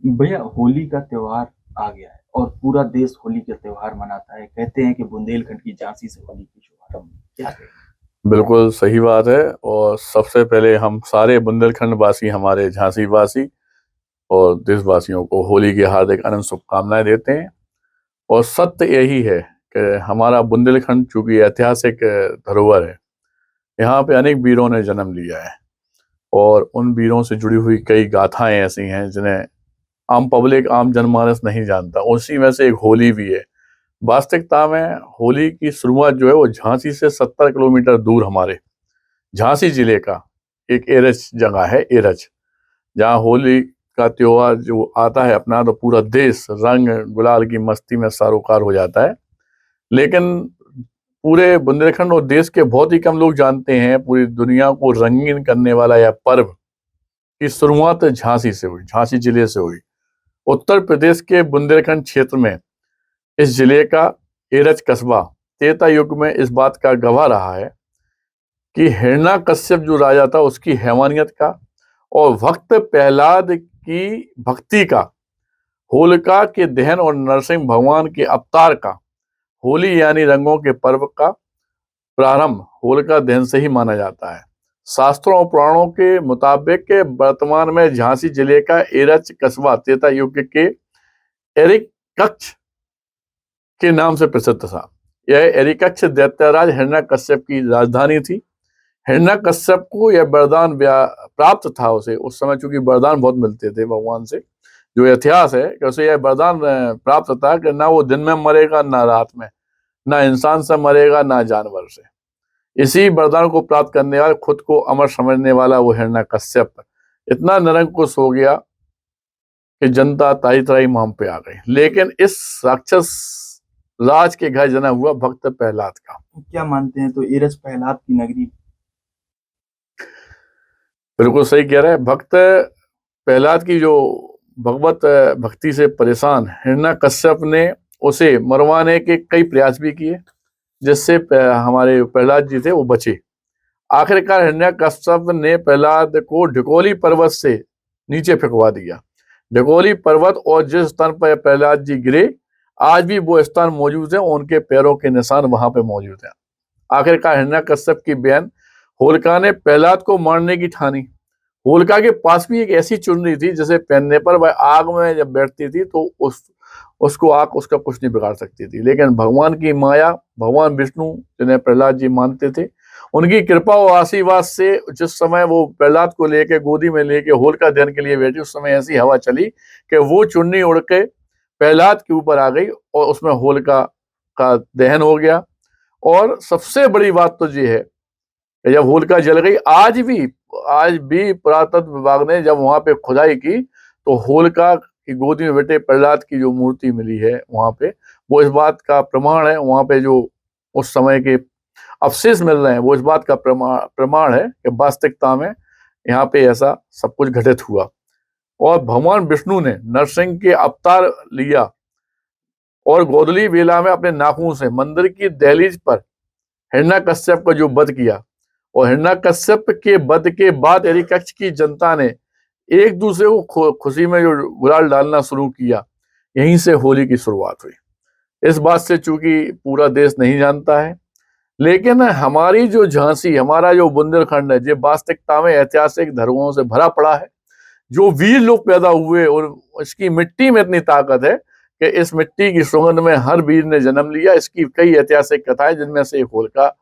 भैया, होली का त्योहार आ गया है और पूरा देश होली का त्योहार मनाता है। कहते हैं कि बुंदेलखंड की झांसी से होली की शुभारंभ। क्या कहेंगे? बिल्कुल सही बात है। और सबसे पहले हम सारे बुंदेलखंड वासी, हमारे झांसी वासी और देशवासियों को होली की हार्दिक अनंत शुभकामनाएं देते हैं। और सत्य यही है कि हमारा बुंदेलखंड चूंकि ऐतिहासिक धरोहर है, यहाँ पे अनेक वीरों ने जन्म लिया है और उन वीरों से जुड़ी हुई कई गाथाएं ऐसी हैं जिन्हें आम पब्लिक, आम जनमानस नहीं जानता। उसी में से एक होली भी है। वास्तविकता में होली की शुरुआत जो है वो झांसी से 70 किलोमीटर दूर हमारे झांसी जिले का एक एरच जगह है, एरच, जहाँ होली का त्योहार जो आता है अपना, तो पूरा देश रंग गुलाल की मस्ती में सरोकार हो जाता है। लेकिन पूरे बुंदेलखंड और देश के बहुत ही कम लोग जानते हैं पूरी दुनिया को रंगीन करने वाला यह पर्व की शुरुआत झांसी से हुई, झांसी जिले से हुई। उत्तर प्रदेश के बुंदेलखंड क्षेत्र में इस जिले का एरच कस्बा त्रेता युग में इस बात का गवाह रहा है कि हिरण्यकश्यप जो राजा था उसकी हैवानियत का और भक्त प्रहलाद की भक्ति का, होलिका के दहन और नरसिंह भगवान के अवतार का, होली यानी रंगों के पर्व का प्रारंभ होलिका दहन से ही माना जाता है। शास्त्रों और पुराणों के मुताबिक वर्तमान में झांसी जिले का एरच कस्बा त्रेता युग के एरिक कक्ष के नाम से प्रसिद्ध था। यह एरिकक्ष दैत्यराज हिरण्यकश्यप की राजधानी थी। हिरण्यकश्यप को यह वरदान प्राप्त था। उसे उस समय चूंकि वरदान बहुत मिलते थे भगवान से, जो इतिहास है कि उसे यह वरदान प्राप्त था कि ना वो दिन में मरेगा ना रात में, ना इंसान से मरेगा ना जानवर से। इसी वरदान को प्राप्त करने वाले, खुद को अमर समझने वाला वो हिरण्यकश्यप इतना निरंकुश हो गया कि जनता ताई तराई माम पे आ गई। लेकिन इस राक्षस राज के घर जन्म हुआ भक्त प्रहलाद का। क्या मानते हैं, तो एरच प्रहलाद की नगरी? बिल्कुल सही कह रहे हैं। भक्त प्रहलाद की जो भगवत भक्ति से परेशान हिरण्यकश्यप ने उसे मरवाने के कई प्रयास भी किए, जिससे हमारे प्रहलाद जी थे वो बचे। आखिरकार हिरण्यकश्यप ने प्रहलाद को ढिकोली पर्वत से नीचे फेंकवा दिया। ढिकोली पर्वत और जिस स्थान पर प्रहलाद जी गिरे, आज भी वो स्थान मौजूद है। उनके पैरों के निशान वहां पे मौजूद हैं। आखिरकार हिरण्यकश्यप की बहन होलिका ने प्रहलाद को मारने की ठानी। होलिका के पास भी एक ऐसी चुनरी थी जिसे पहनने पर वह आग में जब बैठती थी तो उसको आग उसका कुछ नहीं बिगाड़ सकती थी। लेकिन भगवान की माया, भगवान विष्णु जिन्हें प्रहलाद जी मानते थे, उनकी कृपा और आशीर्वाद से जिस समय वो प्रहलाद को लेके गोदी में लेके होलिका दहन के लिए बैठी, उस समय ऐसी हवा चली कि वो चुन्नी उड़ के प्रहलाद के ऊपर आ गई और उसमें होलिका का दहन हो गया। और सबसे बड़ी बात तो ये है कि जब होलिका जल गई, आज भी पुरातत्व विभाग ने जब वहां पे खुदाई की तो होलिका की गोदी में बैठे प्रहलाद की जो मूर्ति मिली है वहां पे, वो इस बात का प्रमाण है। वहां पे जो उस समय के अवशेष मिल रहे हैं वो इस बात का प्रमाण है कि वास्तविकता में यहाँ पे ऐसा सब कुछ घटित हुआ। और भगवान विष्णु ने नरसिंह के अवतार लिया और गोधूली बेला में अपने नाखून से मंदिर की दहलीज पर हिरण्यकश्यप का जो वध किया। और हिरण्यकश्यप के वध के बाद एरिकक्ष की जनता ने एक दूसरे को खुशी में जो गुलाल डालना शुरू किया। यहीं से होली की शुरुआत हुई। इस बात से चूंकि पूरा देश नहीं जानता है, लेकिन हमारी जो झांसी, हमारा जो बुंदेलखंड है, ये वास्तविकता में ऐतिहासिक धरोहरों से भरा पड़ा है। जो वीर लोग पैदा हुए और इसकी मिट्टी में इतनी ताकत है कि इस मिट्टी की सुगंध में हर वीर ने जन्म लिया। इसकी कई ऐतिहासिक कथाएं, जिनमें से एक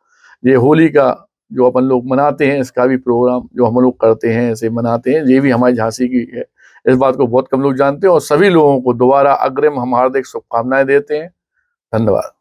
ये होली का जो अपन लोग मनाते हैं, इसका भी प्रोग्राम जो हम लोग करते हैं, इसे मनाते हैं, ये भी हमारी झांसी की है। इस बात को बहुत कम लोग जानते हैं और सभी लोगों को दोबारा अग्रिम हम हार्दिक शुभकामनाएं देते हैं। धन्यवाद।